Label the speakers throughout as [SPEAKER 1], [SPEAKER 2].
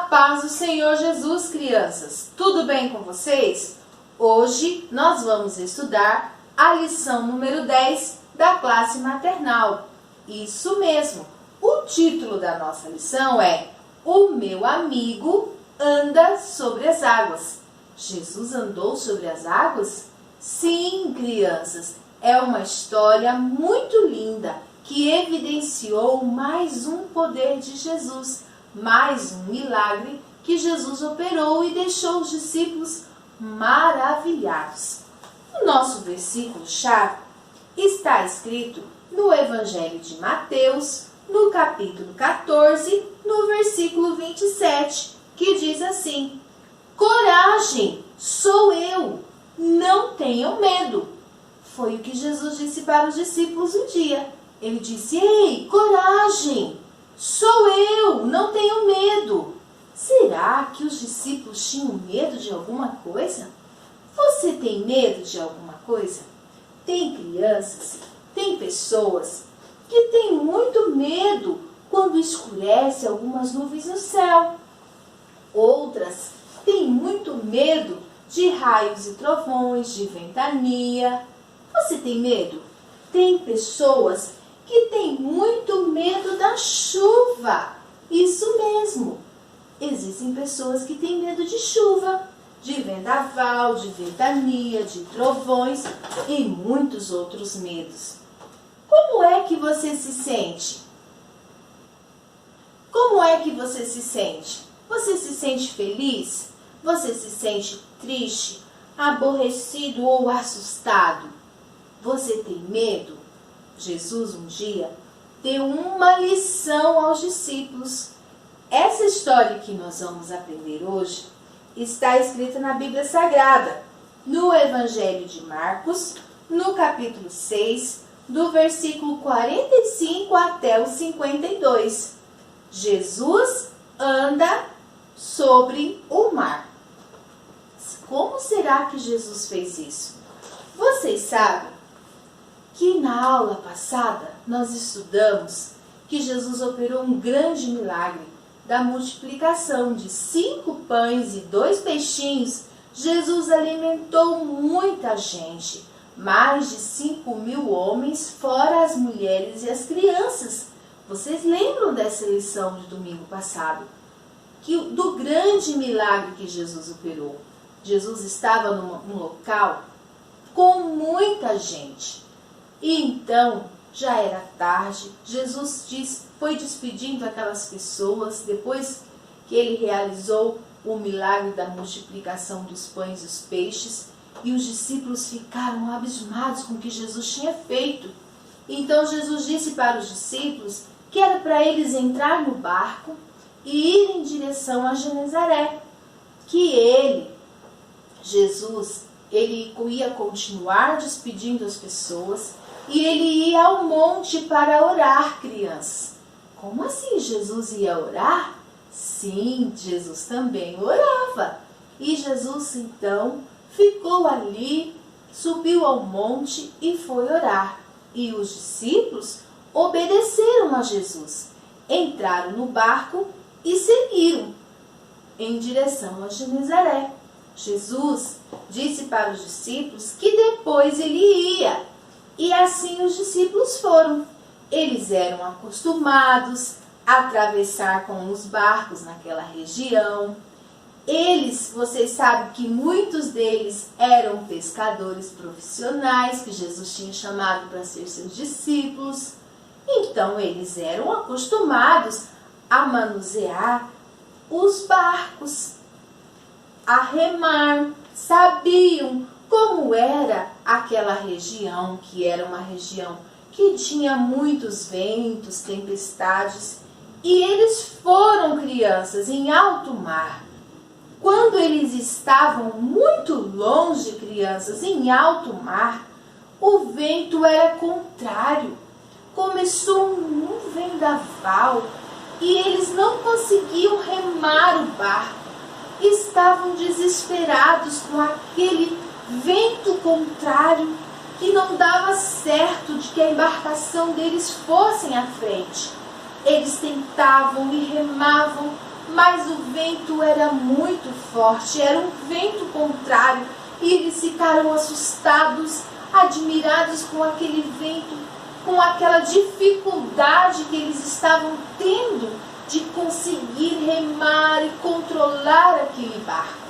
[SPEAKER 1] paz do Senhor Jesus, crianças! Tudo bem com vocês? Hoje nós vamos estudar a lição número 10 da classe maternal. Isso mesmo! O título da nossa lição é O meu amigo anda sobre as águas. Jesus andou sobre as águas? Sim, crianças! É uma história muito linda que evidenciou mais um poder de Jesus, mais um milagre que Jesus operou e deixou os discípulos maravilhados. O nosso versículo-chave está escrito no Evangelho de Mateus, no capítulo 14, no versículo 27, que diz assim: Coragem, sou eu, não tenham medo. Foi o que Jesus disse para os discípulos um dia. Ele disse: Ei, coragem, sou eu, não tenham medo. Será que os discípulos tinham medo de alguma coisa? Você tem medo de alguma coisa? Tem crianças, tem pessoas que têm muito medo quando escurece algumas nuvens no céu. Outras têm muito medo de raios e trovões, de ventania. Você tem medo? Tem pessoas que têm muito medo da chuva. Isso mesmo. Existem pessoas que têm medo de chuva, de vendaval, de ventania, de trovões e muitos outros medos. Como é que você se sente? Como é que você se sente? Você se sente feliz? Você se sente triste, aborrecido ou assustado? Você tem medo? Jesus um dia deu uma lição aos discípulos. Essa história que nós vamos aprender hoje está escrita na Bíblia Sagrada, no Evangelho de Marcos, no capítulo 6, do versículo 45 até o 52. Jesus anda sobre o mar. Como será que Jesus fez isso? Vocês sabem que na aula passada nós estudamos que Jesus operou um grande milagre da multiplicação de 5 pães e 2 peixinhos. Jesus alimentou muita gente, mais de 5.000 homens, fora as mulheres e as crianças. Vocês lembram dessa lição de domingo passado? Do grande milagre que Jesus operou. Jesus estava num local com muita gente. E então, já era tarde, Jesus foi despedindo aquelas pessoas, depois que ele realizou o milagre da multiplicação dos pães e os peixes, e os discípulos ficaram abismados com o que Jesus tinha feito. Então Jesus disse para os discípulos que era para eles entrar no barco e ir em direção a Genezaré, que Jesus, ele ia continuar despedindo as pessoas, e ele ia ao monte para orar, crianças. Como assim Jesus ia orar? Sim, Jesus também orava. E Jesus então ficou ali, subiu ao monte e foi orar. E os discípulos obedeceram a Jesus. Entraram no barco e seguiram em direção a Genezaré. Jesus disse para os discípulos que depois ele ia. E assim os discípulos foram. Eles eram acostumados a atravessar com os barcos naquela região. Vocês sabem que muitos deles eram pescadores profissionais, que Jesus tinha chamado para ser seus discípulos. Então eles eram acostumados a manusear os barcos, a remar, sabiam como era aquela região, que era uma região que tinha muitos ventos, tempestades, e eles foram, crianças, em alto mar. Quando eles estavam muito longe, crianças, em alto mar, o vento era contrário. Começou um vendaval e eles não conseguiam remar o barco. Estavam desesperados com aquele vento contrário que não dava certo de que a embarcação deles fosse à frente. Eles tentavam e remavam, mas o vento era muito forte, era um vento contrário, e eles ficaram assustados, admirados com aquele vento, com aquela dificuldade que eles estavam tendo de conseguir remar e controlar aquele barco.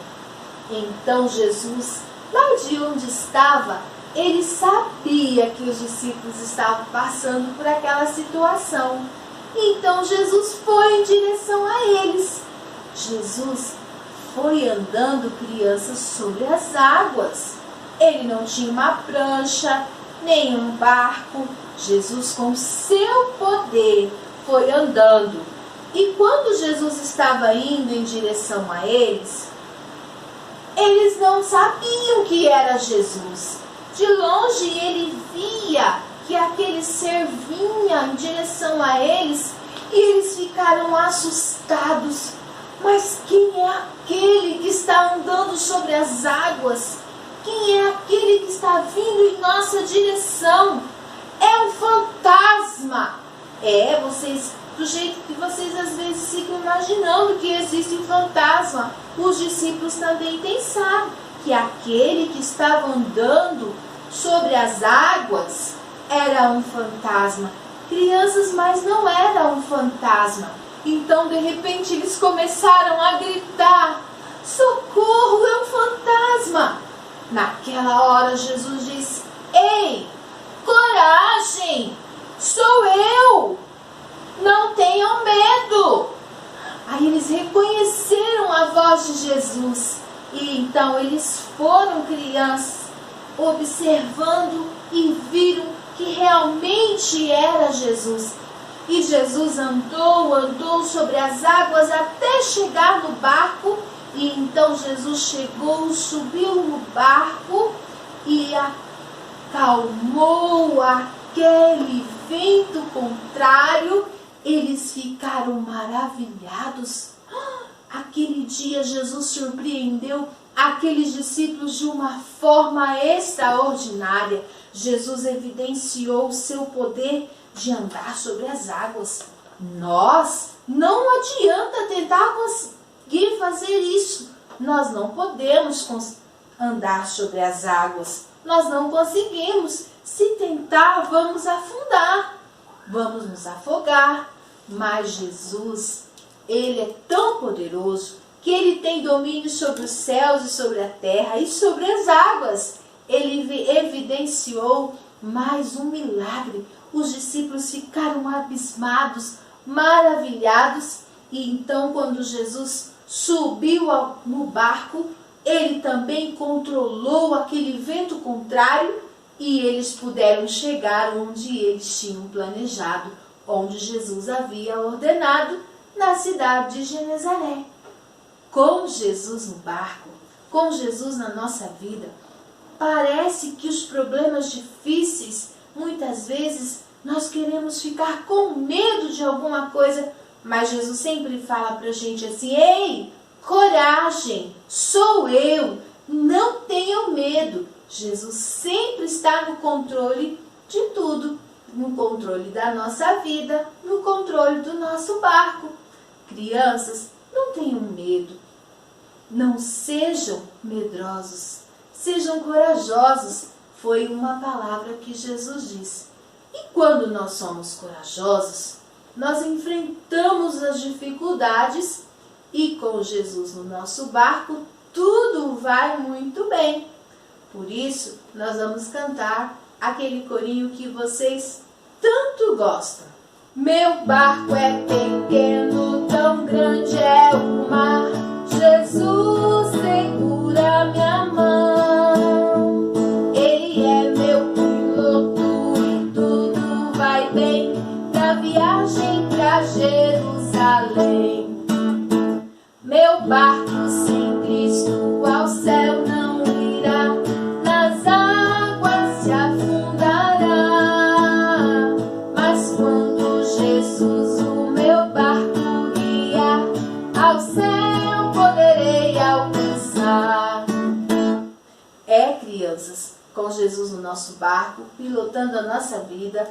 [SPEAKER 1] Então Jesus, lá de onde estava, ele sabia que os discípulos estavam passando por aquela situação. Então Jesus foi em direção a eles. Jesus foi andando, crianças, sobre as águas. Ele não tinha uma prancha, nem um barco. Jesus, com seu poder, foi andando. E quando Jesus estava indo em direção a eles, eles não sabiam que era Jesus. De longe ele via que aquele ser vinha em direção a eles e eles ficaram assustados. Mas quem é aquele que está andando sobre as águas? Quem é aquele que está vindo em nossa direção? É um fantasma. Do jeito que vocês às vezes ficam imaginando que existe fantasma, os discípulos também pensaram que aquele que estava andando sobre as águas era um fantasma. Crianças, mas não era um fantasma. Então, de repente, eles começaram a gritar: socorro, é um fantasma! Naquela hora, Jesus disse: ei, coragem, sou eu! Não tenham medo! Aí eles reconheceram a voz de Jesus. E então eles foram, crianças, observando e viram que realmente era Jesus. E Jesus andou sobre as águas até chegar no barco. E então Jesus chegou, subiu no barco e acalmou aquele vento contrário. Eles ficaram maravilhados. Aquele dia Jesus surpreendeu aqueles discípulos de uma forma extraordinária. Jesus evidenciou o seu poder de andar sobre as águas. Nós não adianta tentar conseguir fazer isso. Nós não podemos andar sobre as águas. Nós não conseguimos. Se tentar, vamos afundar. Vamos nos afogar. Mas Jesus, ele é tão poderoso que ele tem domínio sobre os céus e sobre a terra e sobre as águas. Ele evidenciou mais um milagre. Os discípulos ficaram abismados, maravilhados. E então, quando Jesus subiu no barco, ele também controlou aquele vento contrário e eles puderam chegar onde eles tinham planejado, onde Jesus havia ordenado, na cidade de Genezaré. Com Jesus no barco, com Jesus na nossa vida, parece que os problemas difíceis, muitas vezes, nós queremos ficar com medo de alguma coisa, mas Jesus sempre fala pra gente assim: ei, coragem, sou eu, não tenham medo. Jesus sempre está no controle de tudo, no controle da nossa vida, no controle do nosso barco. Crianças, não tenham medo, não sejam medrosos, sejam corajosos. Foi uma palavra que Jesus disse. E quando nós somos corajosos, nós enfrentamos as dificuldades e com Jesus no nosso barco, tudo vai muito bem. Por isso, nós vamos cantar aquele corinho que vocês tanto gostam. Meu barco é pequeno, tão grande é o mar. Jesus segura minha mão. Ele é meu piloto e tudo vai bem na viagem pra Jerusalém. Meu barco sem Cristo ao céu não irá, nas águas se afundará. Mas quando Jesus o meu barco guiar, ao céu poderei alcançar. Crianças, com Jesus no nosso barco, pilotando a nossa vida,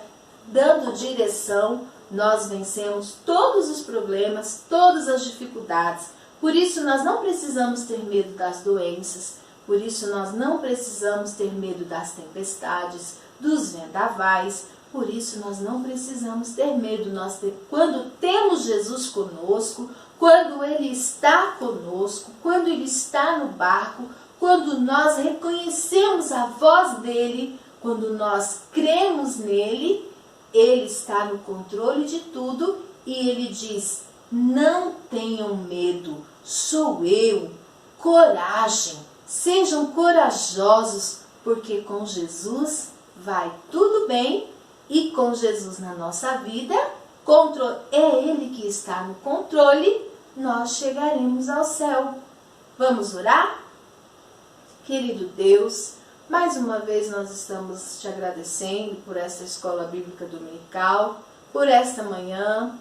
[SPEAKER 1] dando direção, nós vencemos todos os problemas, todas as dificuldades. Por isso nós não precisamos ter medo das doenças, por isso nós não precisamos ter medo das tempestades, dos vendavais, por isso nós não precisamos ter medo. Quando temos Jesus conosco, quando Ele está conosco, quando Ele está no barco, quando nós reconhecemos a voz dEle, quando nós cremos nele, Ele está no controle de tudo e Ele diz: não tenham medo, sou eu, coragem, sejam corajosos, porque com Jesus vai tudo bem e com Jesus na nossa vida, é Ele que está no controle, nós chegaremos ao céu. Vamos orar? Querido Deus, mais uma vez nós estamos te agradecendo por esta escola bíblica dominical, por esta manhã.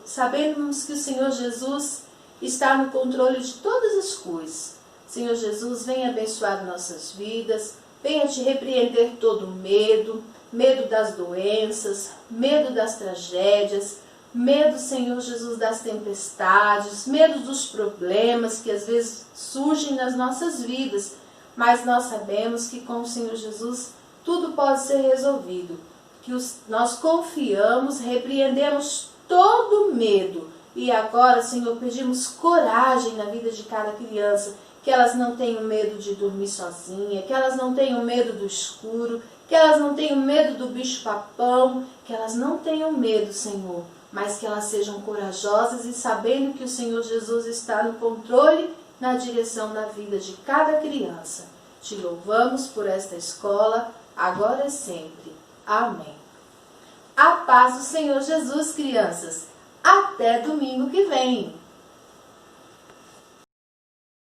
[SPEAKER 1] Sabemos que o Senhor Jesus está no controle de todas as coisas. Senhor Jesus, venha abençoar nossas vidas, venha te repreender todo medo, medo das doenças, medo das tragédias, medo, Senhor Jesus, das tempestades, medo dos problemas que às vezes surgem nas nossas vidas, mas nós sabemos que com o Senhor Jesus tudo pode ser resolvido, que nós confiamos, repreendemos todo medo e agora, Senhor, pedimos coragem na vida de cada criança, que elas não tenham medo de dormir sozinha, que elas não tenham medo do escuro, que elas não tenham medo do bicho-papão, que elas não tenham medo, Senhor, mas que elas sejam corajosas e sabendo que o Senhor Jesus está no controle, na direção da vida de cada criança. Te louvamos por esta escola, agora e sempre. Amém. A paz do Senhor Jesus, crianças. Até domingo que vem.